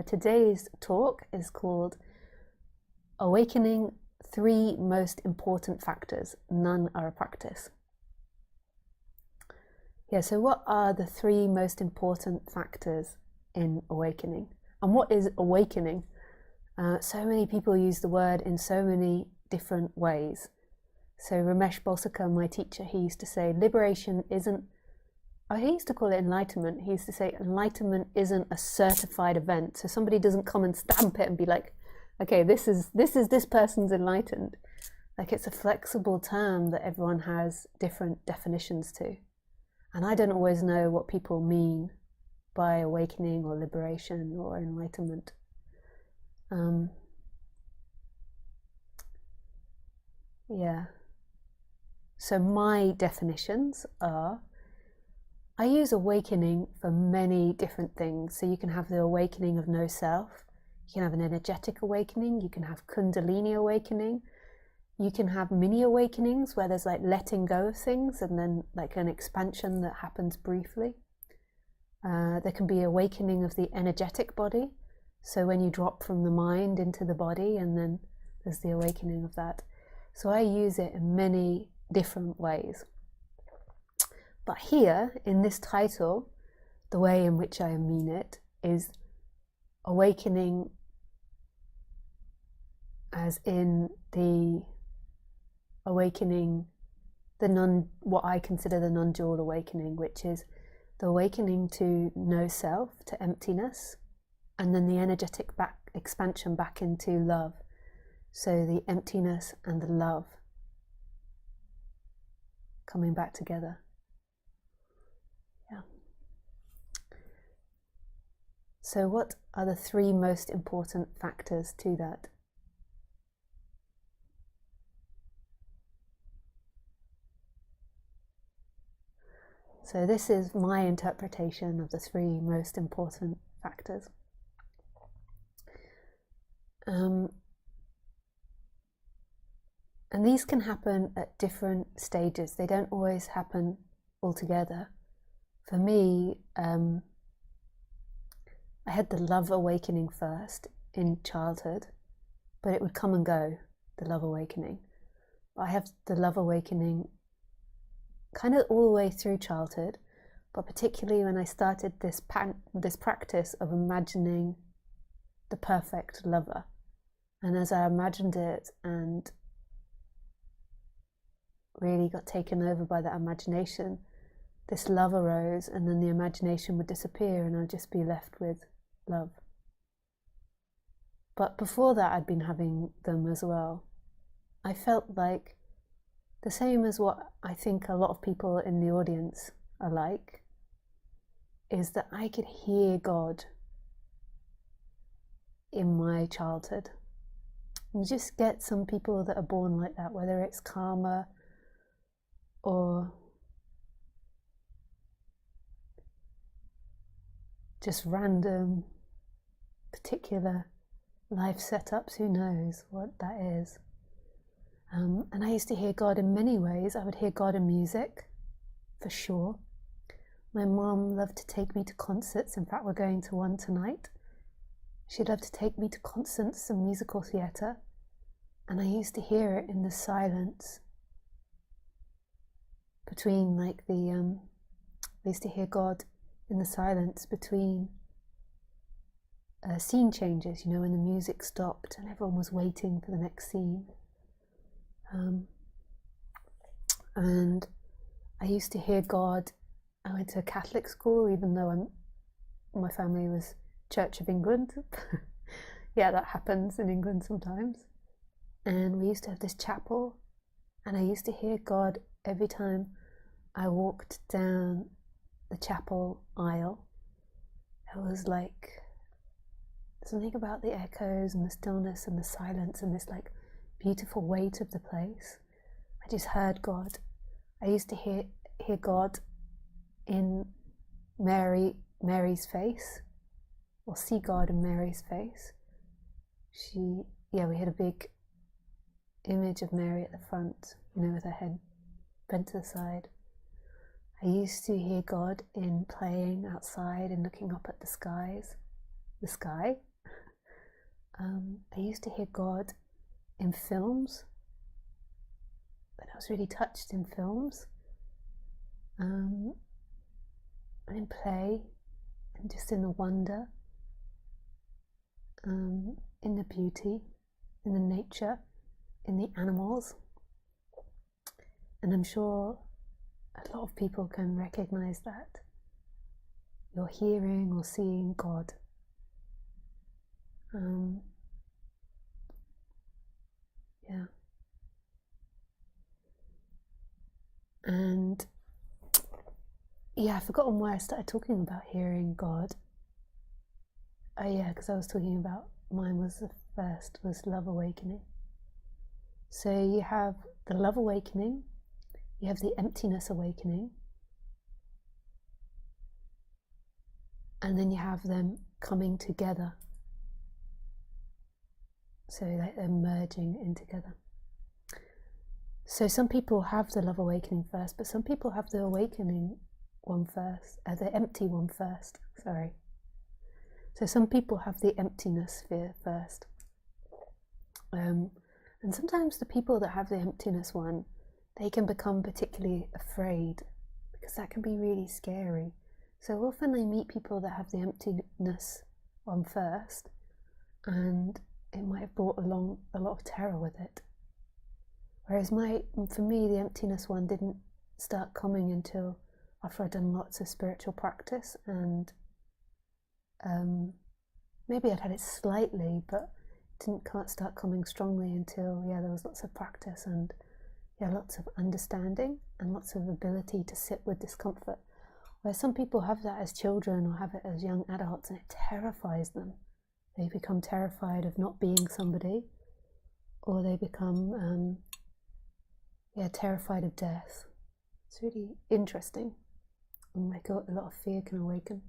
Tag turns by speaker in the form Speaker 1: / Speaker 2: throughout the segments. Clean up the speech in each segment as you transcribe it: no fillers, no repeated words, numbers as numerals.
Speaker 1: Today's talk is called Awakening 3 Most Important Factors, None Are a Practice. Yeah, so what are the 3 most important factors in awakening? And what is awakening? So many people use the word in so many different ways. So Ramesh Balsekar, my teacher, he used to say liberation isn't, he used to call it enlightenment. He used to say enlightenment isn't a certified event. So somebody doesn't come and stamp it and be like, okay, this is this person's enlightened. Like, it's a flexible term that everyone has different definitions to. And I don't always know what people mean by awakening or liberation or enlightenment. Yeah. So my definitions are, I use awakening for many different things. So you can have the awakening of no self, you can have an energetic awakening, you can have Kundalini awakening, you can have mini awakenings where there's like letting go of things and then like an expansion that happens briefly. There can be awakening of the energetic body. So when you drop from the mind into the body, and then there's the awakening of that. So I use it in many different ways. But here, in this title, the way in which I mean it is awakening as in the awakening, what I consider the non-dual awakening, which is the awakening to no self, to emptiness, and then the energetic expansion back into love. So the emptiness and the love coming back together. Yeah. So what are the 3 most important factors to that? So this is my interpretation of the 3 most important factors. And these can happen at different stages. They don't always happen all together. For me, I had the love awakening first in childhood, but it would come and go, the love awakening. But I have the love awakening kind of all the way through childhood, but particularly when I started this practice of imagining the perfect lover. And as I imagined it and really got taken over by that imagination, this love arose, and then the imagination would disappear and I'd just be left with love. But before that, I'd been having them as well. I felt like the same as what I think a lot of people in the audience are like, is that I could hear God in my childhood. You just get some people that are born like that, whether it's karma or just random, particular life setups, who knows what that is. And I used to hear God in many ways. I would hear God in music, for sure. My mom loved to take me to concerts. In fact, we're going to one tonight. She loved to take me to concerts and musical theatre, and I used to hear it in the silence between I used to hear God in the silence between scene changes, you know, when the music stopped and everyone was waiting for the next scene. And I used to hear God. I went to a Catholic school, even though my family was Church of England. Yeah, that happens in England sometimes. And we used to have this chapel, and I used to hear God every time I walked down the chapel aisle. It was like something about the echoes and the stillness and the silence and this like beautiful weight of the place. I just heard God. I used to hear God in Mary's face, or see God in Mary's face. We had a big image of Mary at the front, you know, with her head bent to the side. I used to hear God in playing outside and looking up at the skies. the sky. I used to hear God in films, but I was really touched in films, and in play, and just in the wonder, in the beauty, in the nature, in the animals. And I'm sure a lot of people can recognize that. You're hearing or seeing God. Yeah. And yeah, I've forgotten why I started talking about hearing God. Oh yeah, because I was talking about mine was the first, was love awakening. So you have the love awakening, you have the emptiness awakening, and then you have them coming together. So they're merging in together. So some people have the love awakening first, but some people have the awakening one first, the empty one first, sorry. So some people have the emptiness sphere first. And sometimes the people that have the emptiness one, they can become particularly afraid, because that can be really scary. So often I meet people that have the emptiness one first, and it might have brought along a lot of terror with it. Whereas for me, the emptiness one didn't start coming until after I'd done lots of spiritual practice, and maybe I'd had it slightly, but it didn't start coming strongly until, there was lots of practice and lots of understanding and lots of ability to sit with discomfort. Where some people have that as children or have it as young adults, and it terrifies them. They become terrified of not being somebody, or they become terrified of death. It's really interesting, and like a lot of fear can awaken.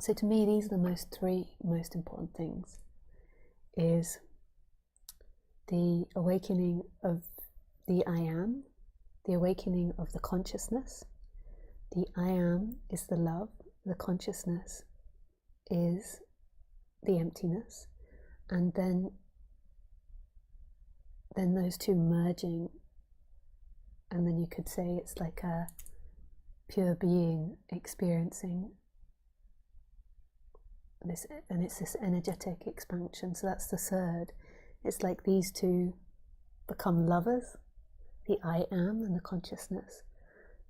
Speaker 1: So to me, these are the three most important things, is the awakening of the I am, the awakening of the consciousness. The I am is the love, the consciousness is the emptiness, and then those two merging, and then you could say it's like a pure being experiencing this, and it's this energetic expansion. So that's the third. It's like these two become lovers, the I am and the consciousness,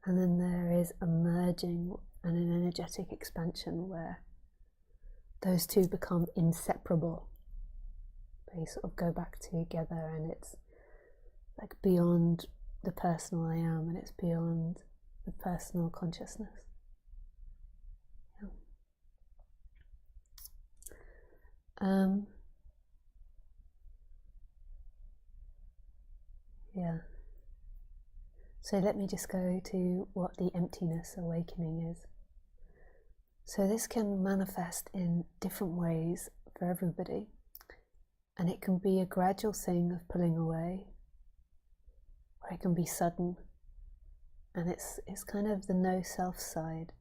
Speaker 1: and then there is a merging and an energetic expansion where those two become inseparable. They sort of go back together, and it's like beyond the personal I am, and it's beyond the personal consciousness. So let me just go to what the emptiness awakening is. So this can manifest in different ways for everybody, and it can be a gradual thing of pulling away, or it can be sudden, and it's kind of the no self side.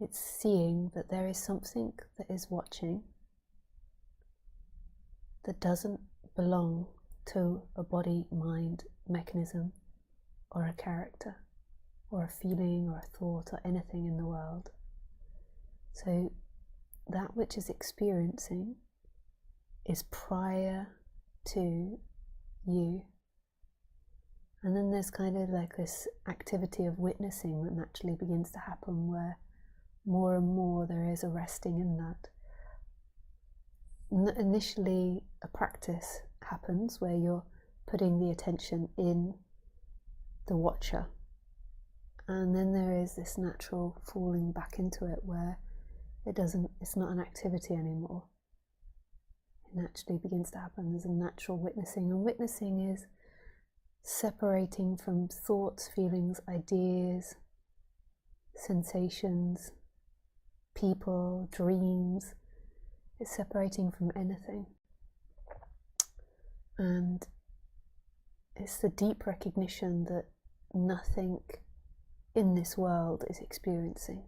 Speaker 1: It's seeing that there is something that is watching that doesn't belong to a body-mind mechanism or a character or a feeling or a thought or anything in the world. So that which is experiencing is prior to you. And then there's kind of like this activity of witnessing that naturally begins to happen, where more and more there is a resting in that. Initially, a practice happens where you're putting the attention in the watcher, and then there is this natural falling back into it where it's not an activity anymore. It naturally begins to happen. There's a natural witnessing, and witnessing is separating from thoughts, feelings, ideas, sensations, people, dreams. It's separating from anything, and it's the deep recognition that nothing in this world is experiencing.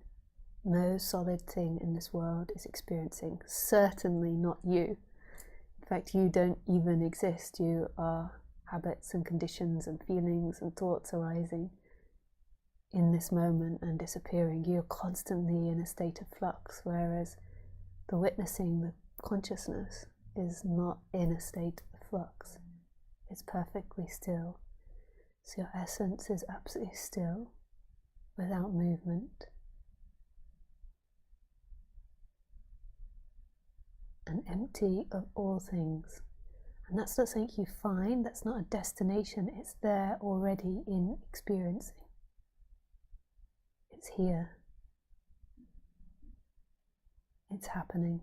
Speaker 1: no solid thing in this world is experiencing. Certainly not you. In fact, you don't even exist. You are habits and conditions and feelings and thoughts arising in this moment and disappearing. You're constantly in a state of flux, whereas the witnessing, the consciousness, is not in a state of flux. It's perfectly still. So your essence is absolutely still, without movement, and empty of all things. And that's not something you find, that's not a destination, it's there already in experiencing. It's here. It's happening.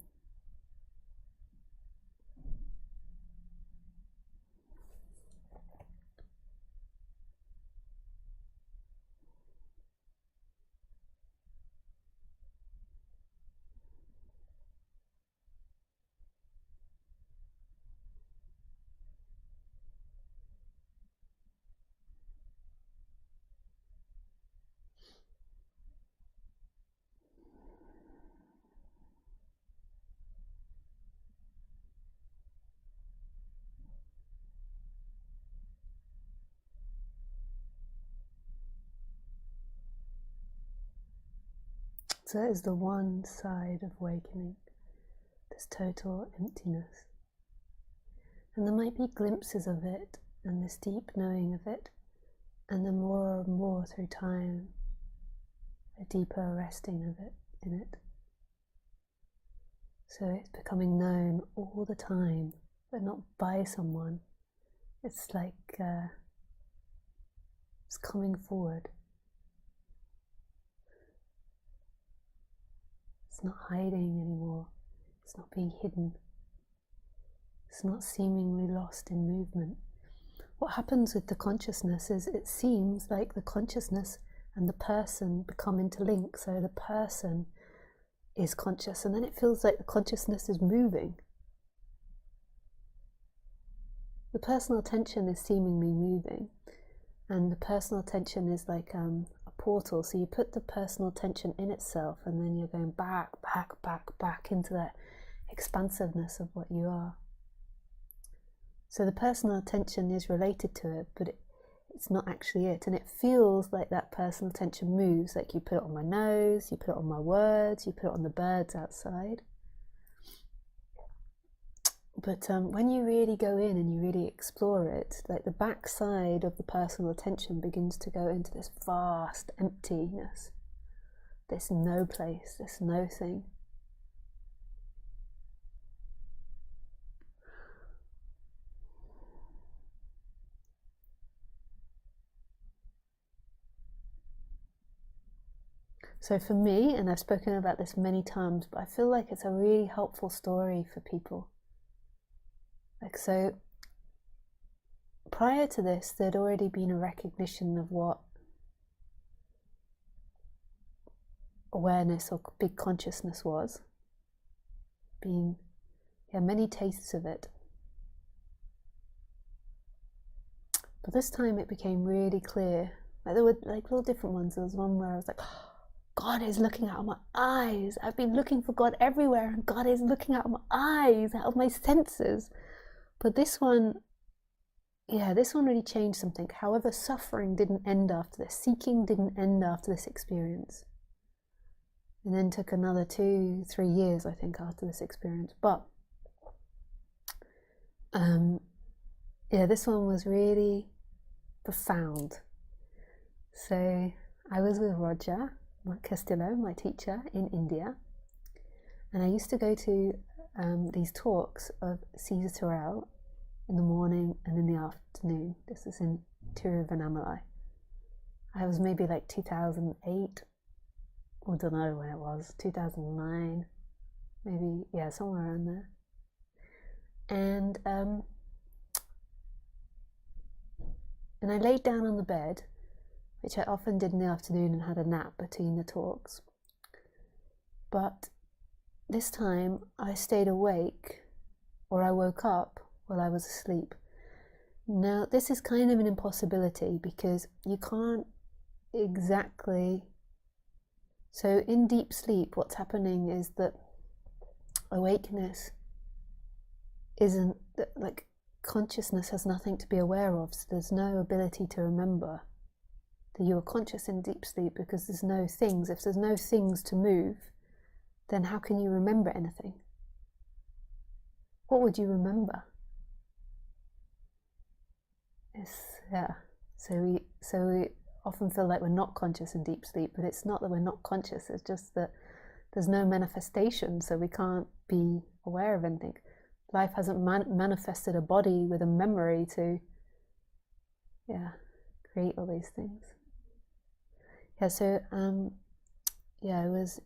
Speaker 1: So that is the one side of awakening, this total emptiness. And there might be glimpses of it, and this deep knowing of it, and then more and more through time, a deeper resting of it in it. So it's becoming known all the time, but not by someone. It's like it's coming forward. It's not hiding anymore. It's not being hidden. It's not seemingly lost in movement. What happens with the consciousness is it seems like the consciousness and the person become interlinked. So the person is conscious, and then it feels like the consciousness is moving. The personal attention is seemingly moving, and the personal attention is like a portal. So you put the personal attention in itself, and then you're going back into that expansiveness of what you are. So the personal attention is related to it, but it's not actually it. And it feels like that personal attention moves, like you put it on my nose, you put it on my words, you put it on the birds outside. But when you really go in and you really explore it, like the backside of the personal attention begins to go into this vast emptiness, this no place, this no thing. So for me, and I've spoken about this many times, but I feel like it's a really helpful story for people. Like, so prior to this, there'd already been a recognition of what awareness or big consciousness was. Many tastes of it. But this time it became really clear. Like there were like little different ones. There was one where I was like, oh, God is looking out of my eyes. I've been looking for God everywhere, and God is looking out of my eyes, out of my senses. But this one really changed something. However, suffering didn't end after this. Seeking didn't end after this experience. And then took another 2-3 years, I think, after this experience. But this one was really profound. So I was with Roger Castillo, my teacher in India, and I used to go to these talks of Caesar Terrell in the morning and in the afternoon. This is in Tiruvannamalai. I was maybe like 2008, I don't know when it was, 2009, maybe, yeah, somewhere around there. And I laid down on the bed, which I often did in the afternoon, and had a nap between the talks. But this time I stayed awake, or I woke up while I was asleep. Now this is kind of an impossibility, because you can't exactly So in deep sleep, what's happening is that awakeness isn't, like, consciousness has nothing to be aware of, so there's no ability to remember that you are conscious in deep sleep, because there's no things. If there's no things to move, then how can you remember anything? What would you remember? So we often feel like we're not conscious in deep sleep, but it's not that we're not conscious, it's just that there's no manifestation, so we can't be aware of anything. Life hasn't manifested a body with a memory to create all these things. So it was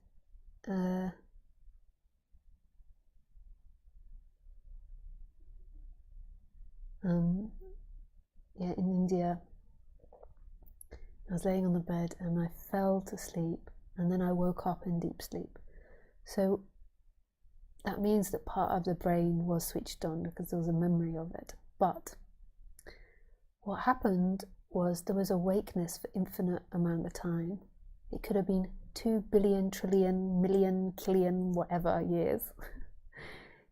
Speaker 1: in India, I was laying on the bed and I fell to sleep, and then I woke up in deep sleep. So that means that part of the brain was switched on because there was a memory of it. But what happened was there was awakeness for infinite amount of time. It could have been 2 billion, trillion, million, killion, whatever years.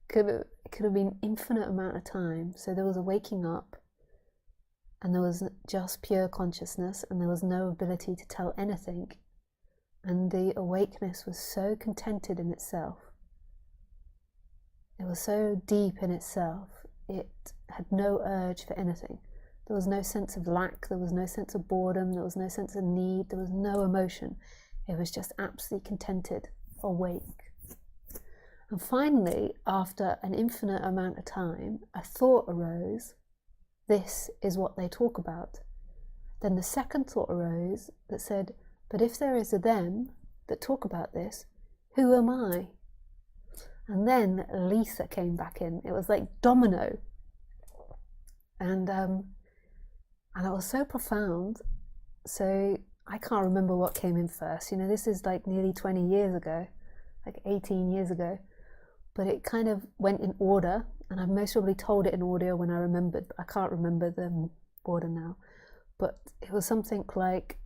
Speaker 1: It could have been infinite amount of time. So there was a waking up, and there was just pure consciousness, and there was no ability to tell anything. And the awakeness was so contented in itself. It was so deep in itself. It had no urge for anything. There was no sense of lack, there was no sense of boredom, there was no sense of need, there was no emotion. It was just absolutely contented, awake. And finally, after an infinite amount of time, a thought arose. This is what they talk about. Then the second thought arose that said, but if there is a them that talk about this, who am I? And then Lisa came back in. It was like domino. And it was so profound. So I can't remember what came in first. You know, this is like nearly 20 years ago, like 18 years ago. But it kind of went in order, and I've most probably told it in audio when I remembered, but I can't remember the order now. But it was something like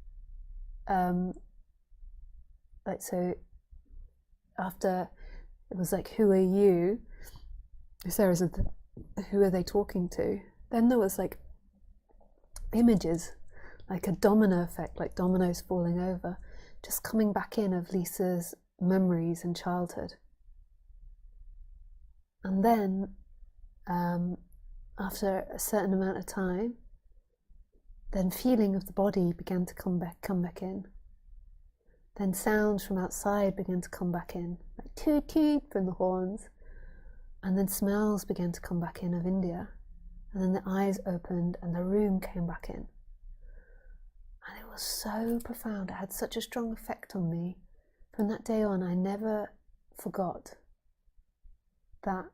Speaker 1: so after it was like, who are you? Sarah said, who are they talking to? Then there was like images, like a domino effect, like dominoes falling over, just coming back in of Lisa's memories and childhood. And then after a certain amount of time, then feeling of the body began to come back in. Then sounds from outside began to come back in, like toot toot from the horns. And then smells began to come back in of India. And then the eyes opened and the room came back in. And it was so profound. It had such a strong effect on me. From that day on, I never forgot that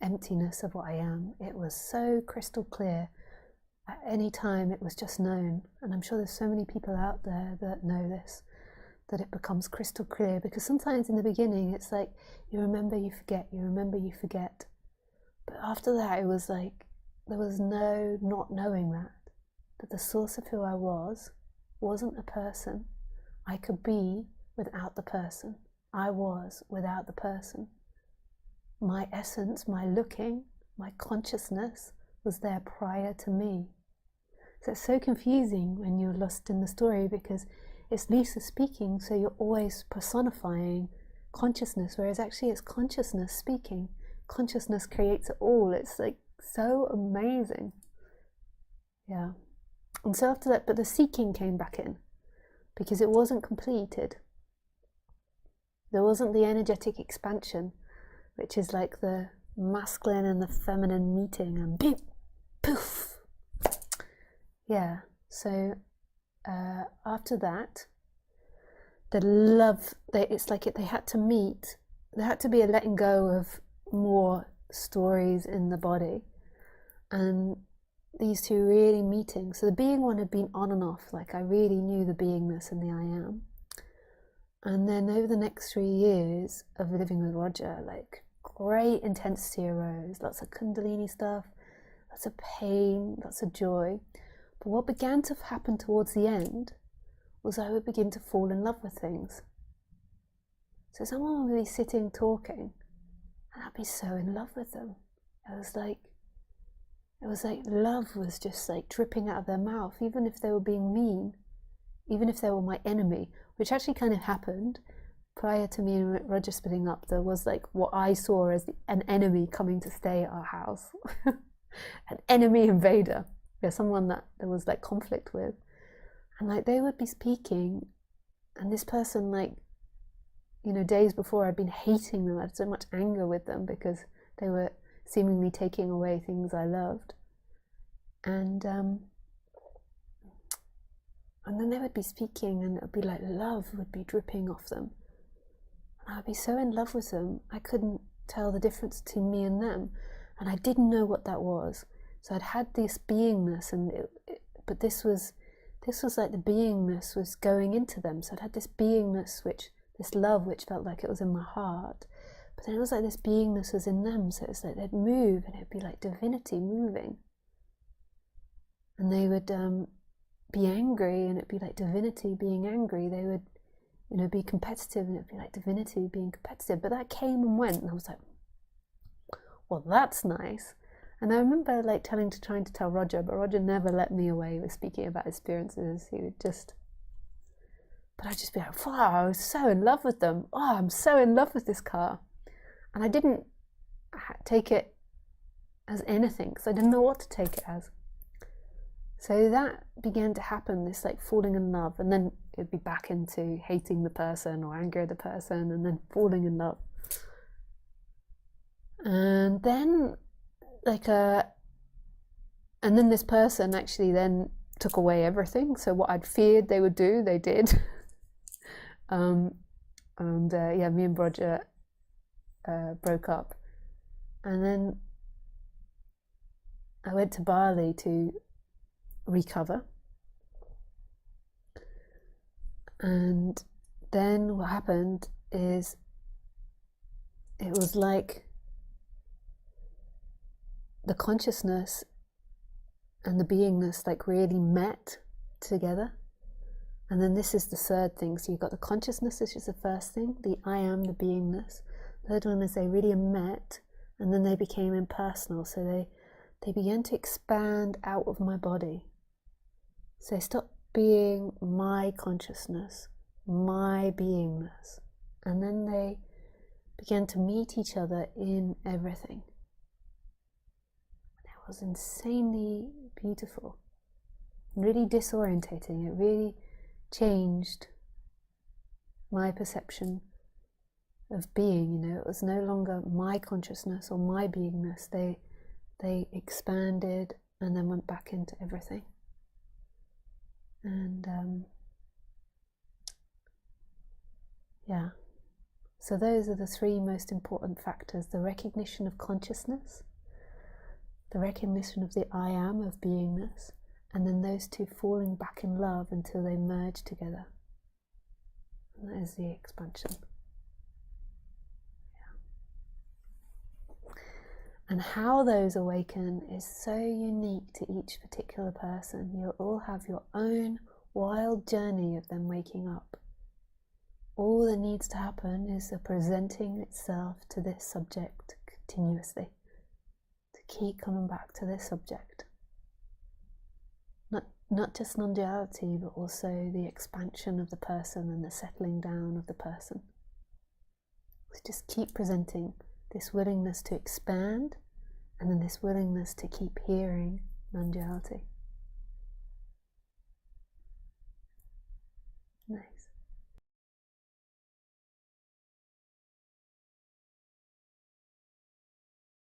Speaker 1: emptiness of what I am. It was so crystal clear. At any time, it was just known. And I'm sure there's so many people out there that know this, that it becomes crystal clear. Because sometimes in the beginning, it's like, you remember, you forget, you remember, you forget. But after that, it was like, there was no not knowing that the source of who I wasn't a person. I could be without the person. I was without the person. My essence, my looking, my consciousness was there prior to me. So it's so confusing when you're lost in the story, because it's Lisa speaking, so you're always personifying consciousness, whereas actually it's consciousness speaking. Consciousness creates it all. It's like so amazing. Yeah. And so after that, but the seeking came back in, because it wasn't completed. There wasn't the energetic expansion, which is like the masculine and the feminine meeting, and boop, poof. Yeah. So after that, the love, it's like they had to meet. There had to be a letting go of more stories in the body, and these two really meeting. So the being one had been on and off, like I really knew the beingness and the I am. And then over the next 3 years of living with Roger, like great intensity arose, lots of Kundalini stuff, lots of pain, lots of joy. But what began to happen towards the end was I would begin to fall in love with things. So someone would be sitting talking, and I'd be so in love with them. It was like love was just like dripping out of their mouth, even if they were being mean, even if they were my enemy, which actually kind of happened. Prior to me and Roger splitting up, there was like what I saw as an enemy coming to stay at our house. An enemy invader. There's someone that there was like conflict with. And like they would be speaking, and this person, like, you know, days before I'd been hating them, I had so much anger with them because they were seemingly taking away things I loved. And then they would be speaking, and it would be like love would be dripping off them. And I'd be so in love with them, I couldn't tell the difference between me and them. And I didn't know what that was. So I'd had this beingness, but this was like the beingness was going into them. So I'd had this beingness, this love, which felt like it was in my heart. But then it was like this beingness was in them. So it's like they'd move, and it'd be like divinity moving. And they would be angry, and it'd be like divinity being angry. They would, you know, be competitive, and it'd be like divinity being competitive. But that came and went, and I was like, well, that's nice. And I remember like trying to tell Roger, but Roger never let me away with speaking about experiences. He would just, but I'd just be like, wow, I was so in love with them. Oh, I'm so in love with this car. And I didn't take it as anything, because I didn't know what to take it as. So that began to happen, this like falling in love, and then it'd be back into hating the person or anger the person, and then falling in love. And then and then this person actually then took away everything. So what I'd feared they would do, they did. Me and Roger broke up. And then I went to Bali to recover. And then what happened is it was like the consciousness and the beingness like really met together. And then this is the third thing. So you've got the consciousness, which is the first thing, the I am, the beingness. The third one is they really met, and then they became impersonal. So they began to expand out of my body. So they stopped being my consciousness, my beingness. And then they began to meet each other in everything. It was insanely beautiful, really disorientating. It really changed my perception of being. You know, it was no longer my consciousness or my beingness. They expanded and then went back into everything. And so those are the three most important factors: the recognition of consciousness, the recognition of the I am, of beingness, and then those two falling back in love until they merge together. And that is the expansion. And how those awaken is so unique to each particular person. You'll all have your own wild journey of them waking up. All that needs to happen is the presenting itself to this subject continuously, to keep coming back to this subject. Not just non-duality, but also the expansion of the person and the settling down of the person. So just keep presenting this willingness to expand, and then this willingness to keep hearing non-duality.